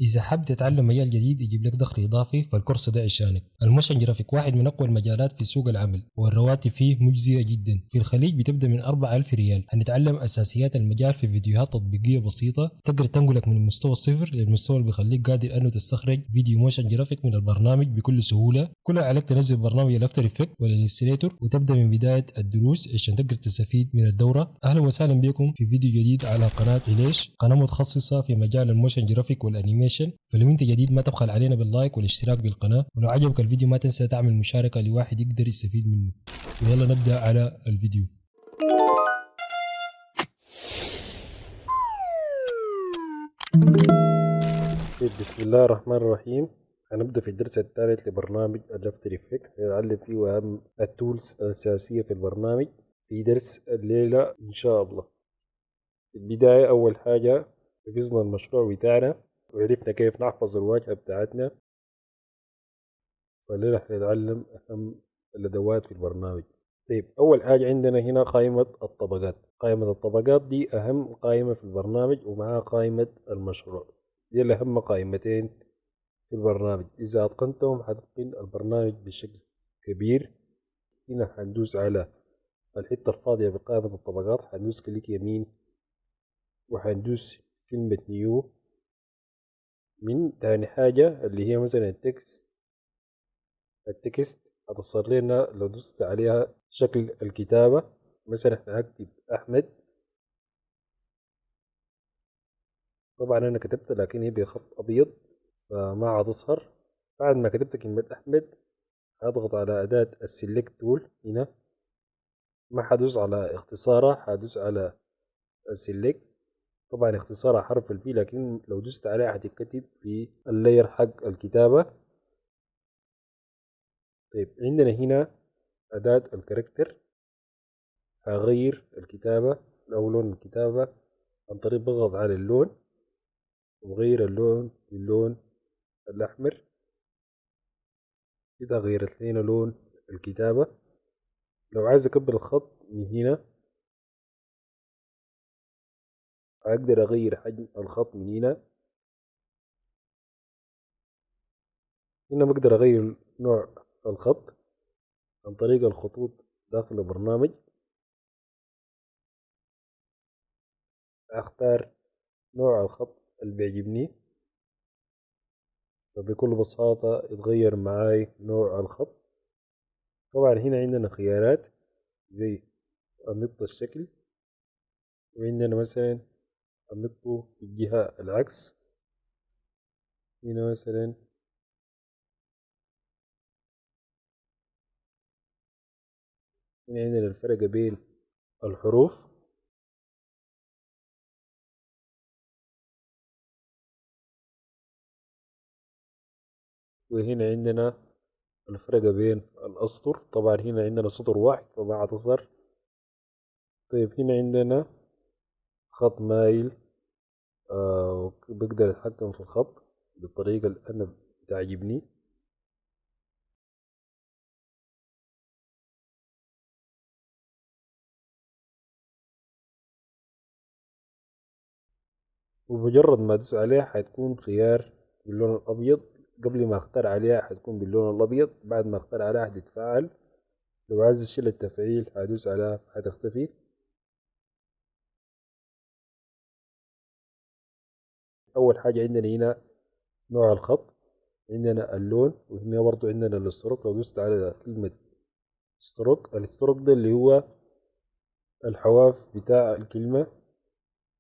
إذا حاب تتعلم مجال جديد يجيب لك دخل إضافي فالكورس ده عشانك. الموشن جرافيك واحد من أقوى المجالات في سوق العمل والرواتب فيه مجزية جدا. في الخليج بتبدأ من 4000 ريال. هنتعلم أساسيات المجال في فيديوهات تطبيقية بسيطة تقدر تنقلك من المستوى الصفر للمستوى اللي بيخليك قادر أنه تستخرج فيديو موشن جرافيك من البرنامج بكل سهولة. كل اللي عليك تنزل برنامج الافتر افكت والإليستريتور وتبدأ من بداية الدروس عشان تقدر تستفيد من الدورة. أهلا وسهلا بكم في فيديو جديد على قناة إليش، قناة متخصصة في مجال الموشن جرافيك والأنيميشن. فلو انت جديد ما تبخل علينا باللايك والاشتراك بالقناة، ولو عجبك الفيديو ما تنسى تعمل مشاركة لواحد يقدر يستفيد منه. ويلا نبدأ على الفيديو. بسم الله الرحمن الرحيم. هنبدأ في الدرس الثالث لبرنامج الافتر افكت، هنتعلم فيه أهم التولز الأساسية في البرنامج في درس الليلة إن شاء الله. في البداية أول حاجة حفظنا المشروع بتاعنا وعرفنا كيف نحفظ الواجهة بتاعتنا، فالليلة هنتعلم أهم الأدوات في البرنامج. طيب، أول حاجة عندنا هنا قائمة الطبقات. قائمة الطبقات دي أهم قائمة في البرنامج ومعها قائمة المشروع. دي الأهم قائمتين في البرنامج. إذا أتقنتهم هتتقن البرنامج بشكل كبير. هنا هندوس على الحتة الفاضية بقائمة الطبقات، هندوس كليك يمين وهندوس كلمة نيو. من تاني حاجة اللي هي مثلا التكست هتصل لنا لو دوست عليها شكل الكتابة. مثلا هكتب أحمد، طبعا أنا كتبت لكن هي بخط أبيض فما هتظهر. بعد ما كتبت كلمة أحمد هضغط على أداة السلكت تول هنا، ما حدوس على اختصارها، حدوس على السلكت. طبعا اختصارها حرف الفي، لكن لو دوست عليها هتتكتب في اللاير حق الكتابة. طيب، عندنا هنا أداة الكاركتر، هغير الكتابة أو لون الكتابة عن طريق بضغط على اللون وغير اللون للون الأحمر. كده غيرت لنا لون الكتابة. لو عايز أكبر الخط من هنا أقدر أغير حجم الخط من هنا. هنا بقدر أغير نوع الخط عن طريق الخطوط داخل البرنامج. أختار نوع الخط اللي بيعجبني فبكل بساطة يتغير معاي نوع الخط. طبعا هنا عندنا خيارات زي النط الشكل، وعندنا مثلا النط في الجهة العكس. هنا مثلا هنا عندنا الفرق بين الحروف. وهنا عندنا الفرق بين الأسطر. طبعا هنا عندنا سطر واحد فما هتصر. طيب، هنا عندنا خط مايل، بقدر أتحكم في الخط بالطريقة اللي أنا بتعجبني. ومجرد ما أدوس عليها حتكون خيار باللون الأبيض. قبل ما أختار عليها حتكون باللون الأبيض، بعد ما أختار عليها حتتفاعل. لو عايز أشيل التفعيل هدوس عليها حتختفي. أول حاجة عندنا هنا نوع الخط، عندنا اللون، وهنا برضو عندنا الستروك. لو دوست على كلمة ستروك، الستروك ده اللي هو الحواف بتاع الكلمة.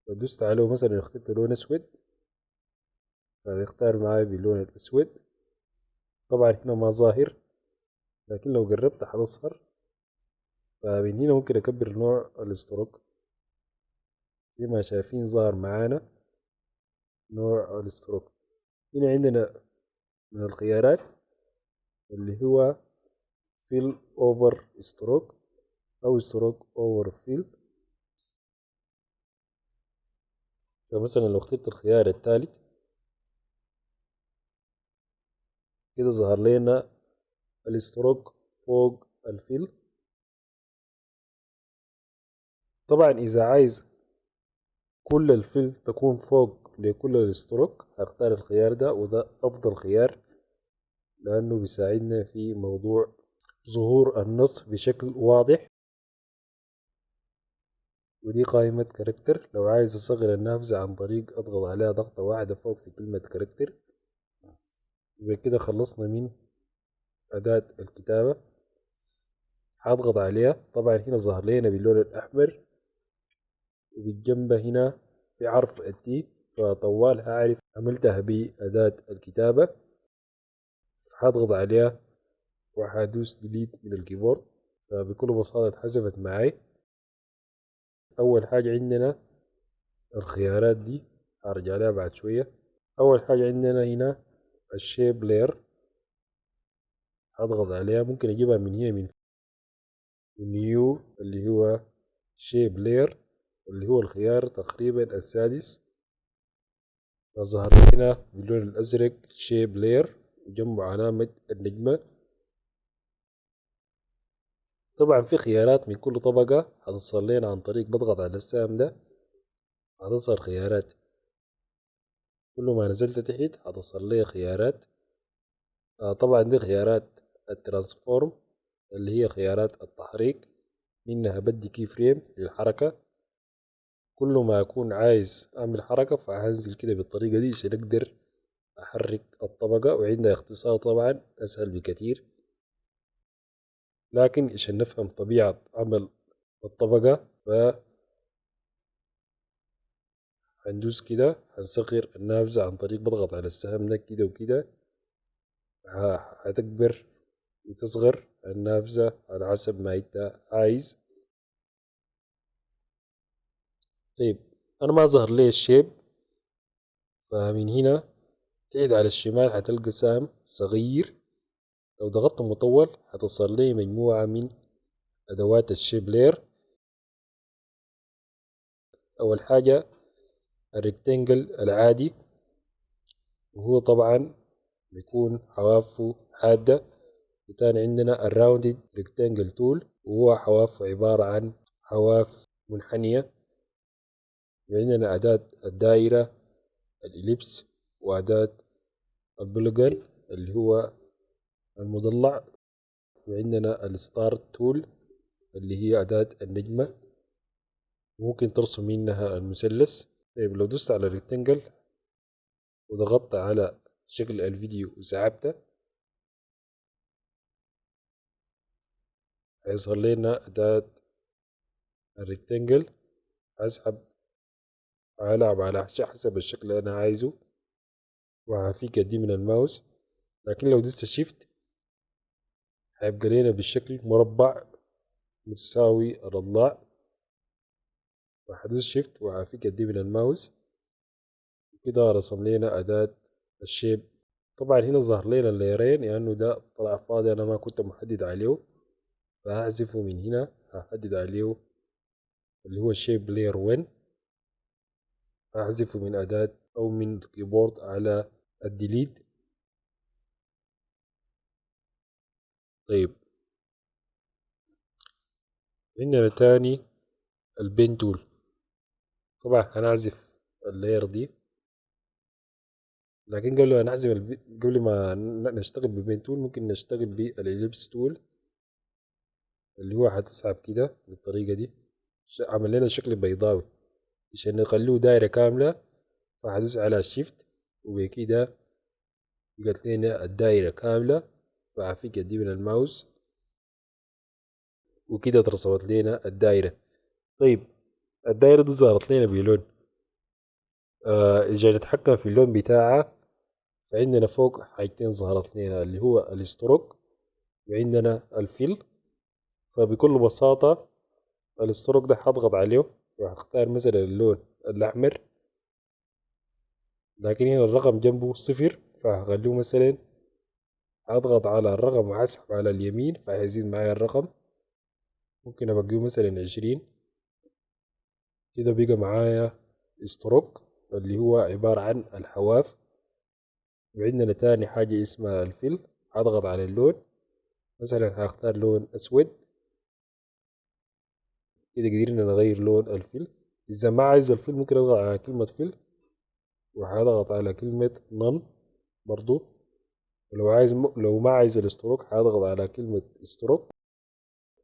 لو دوست عليه مثلا اخترت لون أسود فهيختار معايا باللون الأسود. طبعا هنا ما ظاهر، لكن لو قربت هتظهر. فمن هنا ممكن أكبر نوع الستروك. زي ما شايفين ظهر معانا نوع الستروك. هنا عندنا من الخيارات اللي هو fill over stroke أو stroke over fill. فمثلا لو اخترت الخيار الثالث كده ظهر لنا الستروك فوق الفيل. طبعا إذا عايز كل الفيل تكون فوق لكل الستروك هختار الخيار ده، وده أفضل خيار لأنه بيساعدنا في موضوع ظهور النص بشكل واضح. ودي قائمة كاركتر. لو عايز أصغر النافذة عن طريق أضغط عليها ضغطة واحدة فوق في كلمة كاركتر. وبكده خلصنا من أداة الكتابة. هضغط عليها، طبعا هنا ظهر لنا باللون الأحمر، وبالجنب هنا في حرف التي، فطوال هعرف عملتها بأداة الكتابة. هضغط عليها وهدوس ديليت من الكيبورد، فبكل بساطة اتحذفت معي. أول حاجة عندنا الخيارات دي هرجع لها بعد شوية. أول حاجة عندنا هنا الشيب لير، هضغط عليها. ممكن أجيبها من هنا من نيو اللي هو شيب لير، اللي هو الخيار تقريبا السادس. فظهر هنا باللون الأزرق شيب لير وجنبه علامة النجمة. طبعا في خيارات من كل طبقة هتصل لنا عن طريق بضغط على السهم ده هتظهر خيارات. كل ما نزلت تحت هتصل لي خيارات. طبعا دي خيارات الترانسفورم اللي هي خيارات التحريك، منها بدي كي فريم للحركة. كل ما أكون عايز أعمل حركة فهنزل كده بالطريقة دي عشان أقدر أحرك الطبقة، وعندها اختصار طبعا أسهل بكتير. لكن عشان نفهم طبيعة عمل الطبقة هندوس كده، هنصغر النافذة عن طريق بضغط على السهم ده كده وكده. هتكبر وتصغر النافذة على حسب ما انت عايز. طيب أنا ما ظهر لي الشيب، فمن هنا تقعد على الشمال هتلقى سهم صغير. لو ضغطت مطول هتصل لي مجموعة من أدوات الشيب لير. أول حاجة الريكتانجل العادي، وهو طبعا بيكون حوافه حادة. وتاني عندنا الراوندد ريكتانجل تول، وهو حوافه عبارة عن حواف منحنية. وعندنا أداة الدائرة الإليبس، وأداة البوليجون اللي هو المضلع. وعندنا الستارت تول اللي هي أداة النجمة، ممكن ترسم منها المثلث. طيب لو دوست على الريكتانجل وضغطت على شكل الفيديو وسحبته هيظهر لنا أداة الريكتانجل. هسحب هلعب على حسب الشكل اللي أنا عايزه، وهفيك دي من الماوس. لكن لو دوست شيفت هيبقى لنا بالشكل مربع متساوي الأضلاع. وهدوس شيفت وهفيك دي من الماوس، وكده رسم لنا أداة الشيب. طبعا هنا ظهر لنا الليرين لأنه ده طلع فاضي أنا ما كنت محدد عليه، فهحذفه من هنا. هحدد عليه اللي هو شيب لاير 1، هحذفه من أداة أو من الكيبورد على الديليت. طيب عندنا تاني البين تول. طبعا هنعزف اللاير دي، لكن قبل ما نشتغل ببين تول ممكن نشتغل بالإليبس تول، اللي هو هتسحب كده بالطريقة دي عمل لنا شكل بيضاوي. عشان نخليه دايرة كاملة فهدوس على شيفت، وبكده قلت لنا الدايرة كاملة. فهفك يدي من الماوس وكده اترسمت لنا الدايرة. طيب الدايرة دي ظهرت لنا بلون. إذا نتحكم في اللون بتاعها فعندنا فوق حاجتين ظهرت لنا اللي هو الستروك وعندنا الفيل. فبكل بساطة الستروك ده هضغط عليه وهختار مثلا اللون الأحمر، لكن هنا الرقم جنبه صفر فهخليه مثلا هضغط على الرقم وهسحب على اليمين فهيزيد معايا الرقم. ممكن أبقيه مثلا 20. كده بقى معايا ستروك اللي هو عبارة عن الحواف. وعندنا تاني حاجة اسمها الفيل. هضغط على اللون مثلا هختار لون أسود. كده قدرنا نغير لون الفيل. إذا ما عايز الفيل ممكن أضغط على كلمة فيل وهضغط على كلمة none برضو. لو ما عايز الستروك هضغط على كلمة ستروك،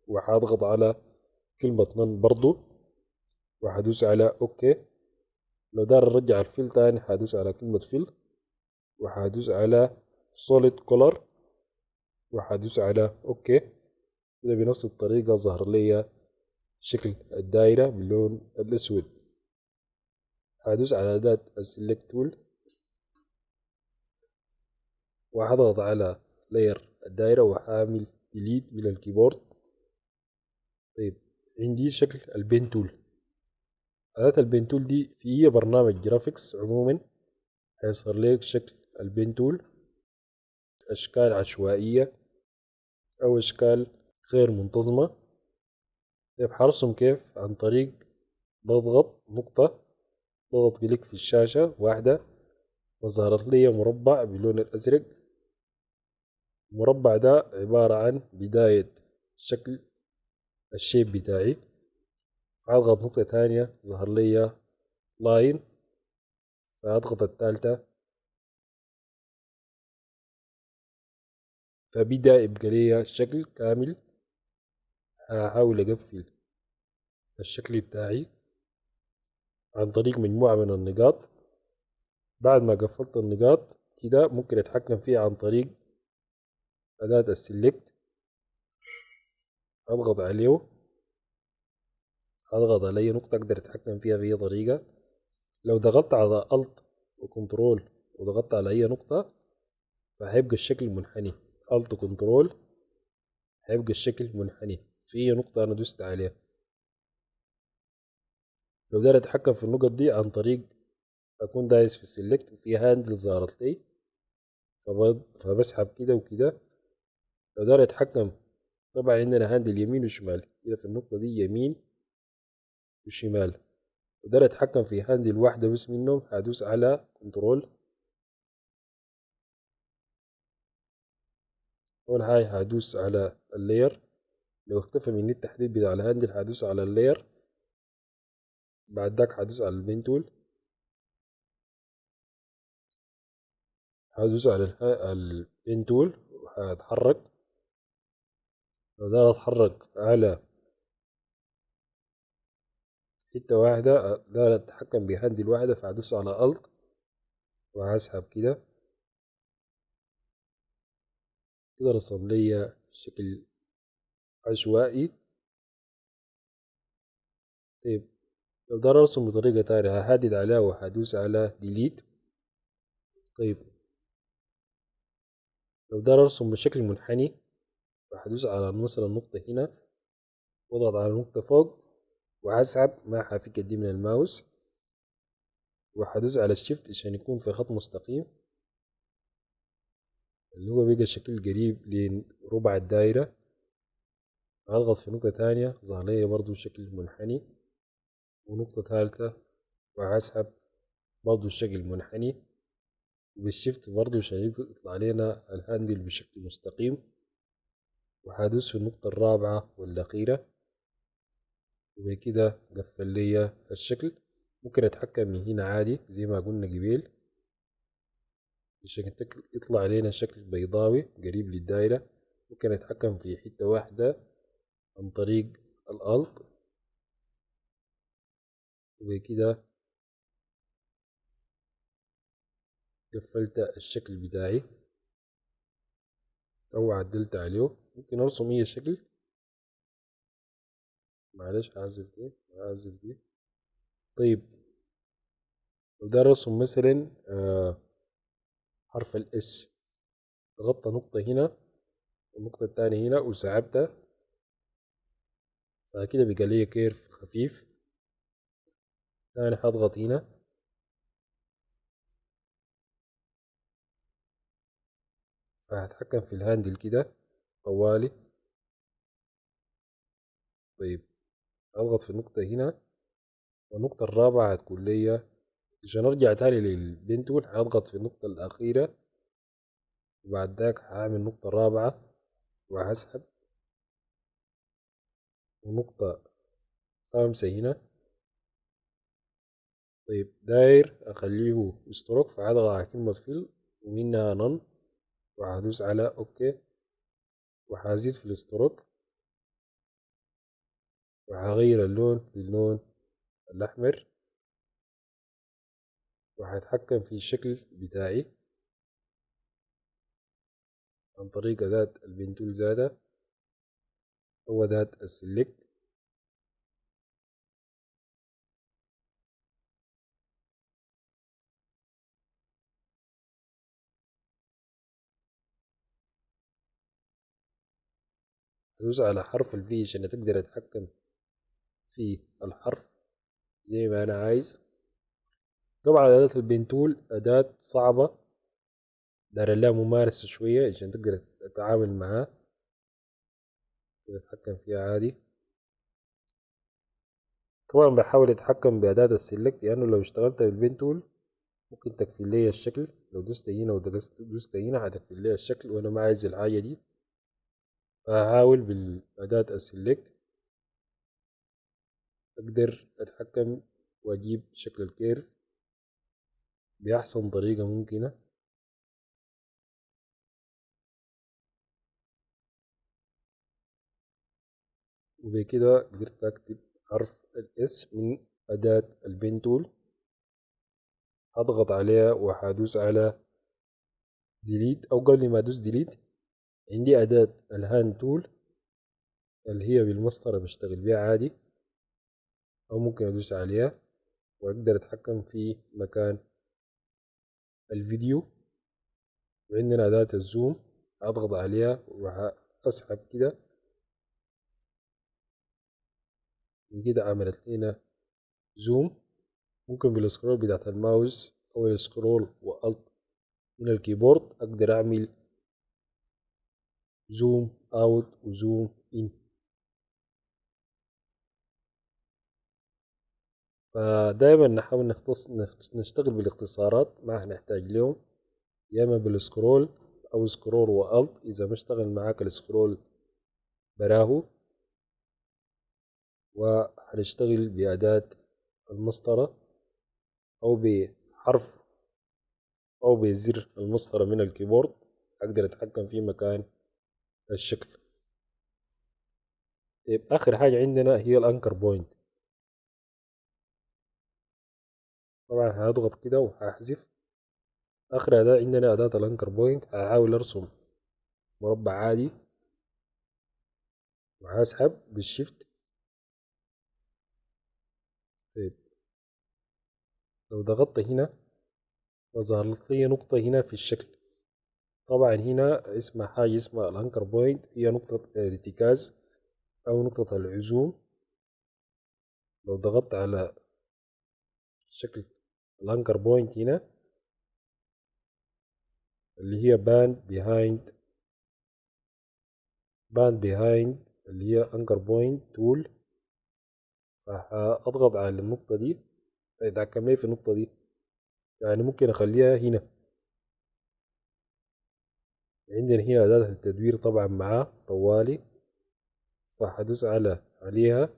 وهضغط على كلمة none برضو، وهدوس على اوكي. لو دار ارجع الفيل تاني هدوس على كلمة فيل، وهدوس على solid color، وهدوس على اوكي. كده بنفس الطريقة ظهر لي شكل الدائرة باللون الأسود. هدوس على أداة السلكت تول، وهضغط على لاير الدائرة وهعمل ديليت من الكيبورد. طيب عندي شكل البين تول. أداة البين تول دي في أي برنامج جرافيكس عموما هيظهر لك شكل البين تول، أشكال عشوائية أو أشكال غير منتظمة. طيب هرسم كيف؟ عن طريق بضغط نقطة، ضغط كليك في الشاشة واحدة، وظهرت لي مربع باللون الأزرق. المربع ده عبارة عن بداية شكل الشيب بتاعي. هضغط نقطة تانية ظهر لي لاين، فأضغط التالتة، فبدأ يبقى لي شكل كامل. هحاول أقفل الشكل بتاعي عن طريق مجموعة من النقاط. بعد ما قفلت النقاط كده ممكن أتحكم فيها عن طريق أداة السلكت. أضغط عليه، أضغط على أي نقطة أقدر أتحكم فيها بأي طريقة. لو ضغطت على ألت وكنترول وضغطت على أي نقطة فهيبقى الشكل منحني. ألت كنترول هيبقى الشكل منحني في أي نقطة أنا دوست عليها. لو داير أتحكم في النقط دي عن طريق أكون دايس في السلكت وفي هاندل ظهرت لي، فبسحب كده وكده. لو داير أتحكم، طبعا عندنا هاندل يمين وشمال، كده في النقطة دي يمين وشمال. لو داير أتحكم في هاندل واحدة بس منهم هدوس على كنترول. أول حاجة هدوس على اللاير. لو اختفى مني التحديد بتاع الهاندل هدوس على اللاير. بعد ذاك هدوس على البين تول، هدوس على البين تول وهتحرك. لو ده اتحرك على حتة واحدة، ده اتحكم بهاندل واحدة، فهدوس على الت وهسحب كده. كده رسم لي شكل عشوائي. طيب لو ده ارسم بطريقة تانية هحدد عليها وهدوس على ديليت. طيب لو ده ارسم بشكل منحني فهدوس على مثلا النقطة هنا، واضغط على النقطة فوق وهسحب مع حافك دي من الماوس، وهدوس على الشيفت عشان يكون في خط مستقيم اللي هو بيبقى شكل قريب لربع الدايرة. هضغط في نقطة تانية ظهر لي برضو شكل منحني، ونقطة ثالثة وهسحب برضو الشكل منحني، وبالشيفت برضو عشان يطلع لنا الهاندل بشكل مستقيم. وهدوس في النقطة الرابعة والأخيرة، وبكده قفل لي الشكل. ممكن أتحكم من هنا عادي زي ما قلنا قبيل عشان يطلع لنا شكل بيضاوي قريب للدايرة. ممكن أتحكم في حتة واحدة عن طريق الألت، وبكده قفلت الشكل بتاعي أو عدلت عليه. ممكن أرسم أي شكل. معلش هعزل دي هعزل دي. طيب لو ده رسم مثلا حرف الاس، ضغطت نقطة هنا والنقطة التانية هنا وسحبتها، فكده بقى لي كيرف خفيف. تاني هضغط هنا فهتحكم في الهاندل كده طوالي. طيب اضغط في النقطة هنا، والنقطة الرابعة هتكون ليا. عشان ارجع تاني للبين تول هضغط في النقطة الأخيرة، وبعد ذاك هعمل نقطة رابعة وهسحب، ونقطة خامسة هنا طيب داير اخليه ستروك، فهضغط على كلمة فيل ومنها نن، وهدوس على اوكي، وهزيد في الستروك، وهغير اللون للون الأحمر، وهتحكم في الشكل بتاعي عن طريق أداة البنتول زادة أو أداة السلكت. هدوس على حرف الفي عشان تقدر أتحكم في الحرف زي ما أنا عايز. طبعا أداة البنتول أداة صعبة، دار لها ممارسة شوية عشان تقدر تتعامل معاه، تتحكم فيها عادي. طبعا بحاول أتحكم بأداة السلكت، لأنه لو اشتغلت بالبنتول ممكن تقفل لي الشكل. لو دوست هنا ودوست هنا هتقفل لي الشكل، وأنا ما عايز الحاجة دي. فهحاول بالأداة السلكت أقدر أتحكم وأجيب شكل الكيرف بأحسن طريقة ممكنة. وبكده قدرت أكتب حرف الإس من أداة البين تول. هضغط عليها وهدوس على ديليت، أو قبل ما أدوس ديليت عندي أداة الهاند تول اللي هي بالمسطرة بشتغل بيها عادي، أو ممكن أدوس عليها وأقدر أتحكم في مكان الفيديو. وعندنا أداة الزوم، أضغط عليها وأسحب كده، وكده عملت لنا زوم. ممكن بالسكرول بتاعت الماوس أو السكرول وألت من الكيبورد أقدر أعمل زوم أوت وزوم إن. فدايما نحاول نشتغل بالاختصارات ما هنحتاج لهم، يا إما بالسكرول أو سكرول وألت. إذا ما اشتغل معاك السكرول براهو، وهنشتغل بأداة المسطرة أو بحرف أو بزر المسطرة من الكيبورد أقدر أتحكم في مكان الشكل. طيب آخر حاجة عندنا هي الأنكر بوينت. طبعا هضغط كده وهحذف. آخر أداة عندنا أداة الأنكر بوينت. هحاول أرسم مربع عادي وهسحب بالشيفت. طيب لو ضغطت هنا وظهرت لي نقطة هنا في الشكل. طبعا هنا اسمها حاجة اسمها الأنكر بوينت، هي نقطة الارتكاز أو نقطة العزوم. لو ضغطت على شكل الأنكر بوينت هنا اللي هي باند بيهايند اللي هي أنكر بوينت تول، فهضغط على النقطة دي فيتحكم لي في النقطة دي. يعني ممكن أخليها هنا. عندنا هنا أداة التدوير طبعا معاه طوالي، فهدوس عليها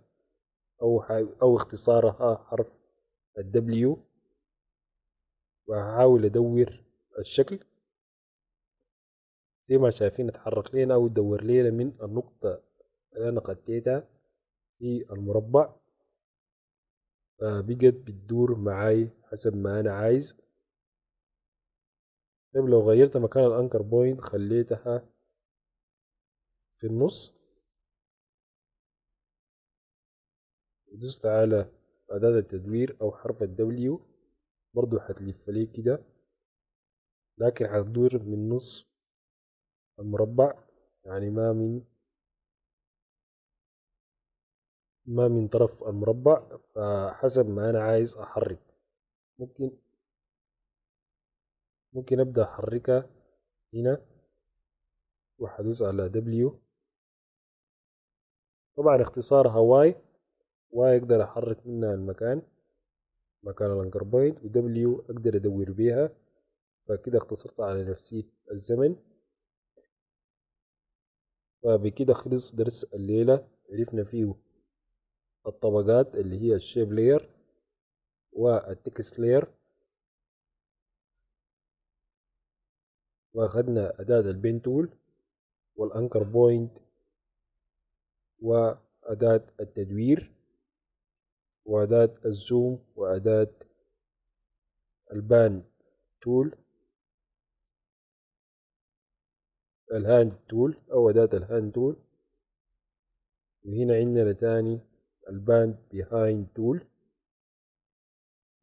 أو اختصارها حرف الدبليو، وهحاول أدور الشكل زي ما شايفين اتحرك لنا أو يدور لنا من النقطة اللي أنا خطيتها في المربع، فبقت بتدور معاي حسب ما أنا عايز. طيب لو غيرت مكان الأنكر بوينت خليتها في النص ودوست على أداة التدوير أو حرف الدبليو، برضو هتلف لي كده، لكن هتدور من نص المربع، يعني ما من طرف المربع. فحسب ما أنا عايز أحرك ممكن أبدأ أحركها هنا وهدوس على دبليو. طبعا اختصارها واي أقدر أحرك منها مكان الأنكر بوينت، ودبليو أقدر أدور بيها. فكده اختصرت على نفسي الزمن. فبكده خلص درس الليلة، عرفنا فيه الطبقات اللي هي الشيب لاير والتكست لاير، واخدنا أداة البين تول والأنكر بوينت وأداة التدوير وأداة الزوم وأداة البان تول، الهاند تول أو أداة الهاند تول. وهنا عندنا تاني الباند بيهايند تول.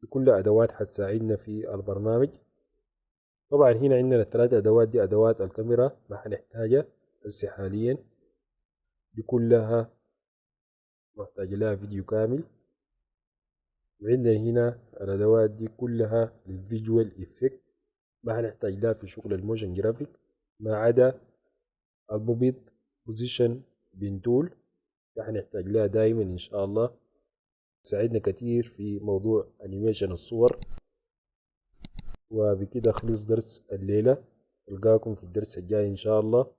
دي كلها أدوات هتساعدنا في البرنامج. طبعا هنا عندنا الثلاثة أدوات دي أدوات الكاميرا ما هنحتاجها هسه حاليا، دي كلها محتاج لها فيديو كامل. وعندنا هنا الأدوات دي كلها للفيجوال إفكت ما هنحتاج لها في شغل الموشن جرافيك، ما عدا البوبيت بوزيشن بين تول هنحتاج لها دايما إن شاء الله، تساعدنا كتير في موضوع أنيميشن الصور. وبكده خلص درس الليلة، ألقاكم في الدرس الجاي إن شاء الله.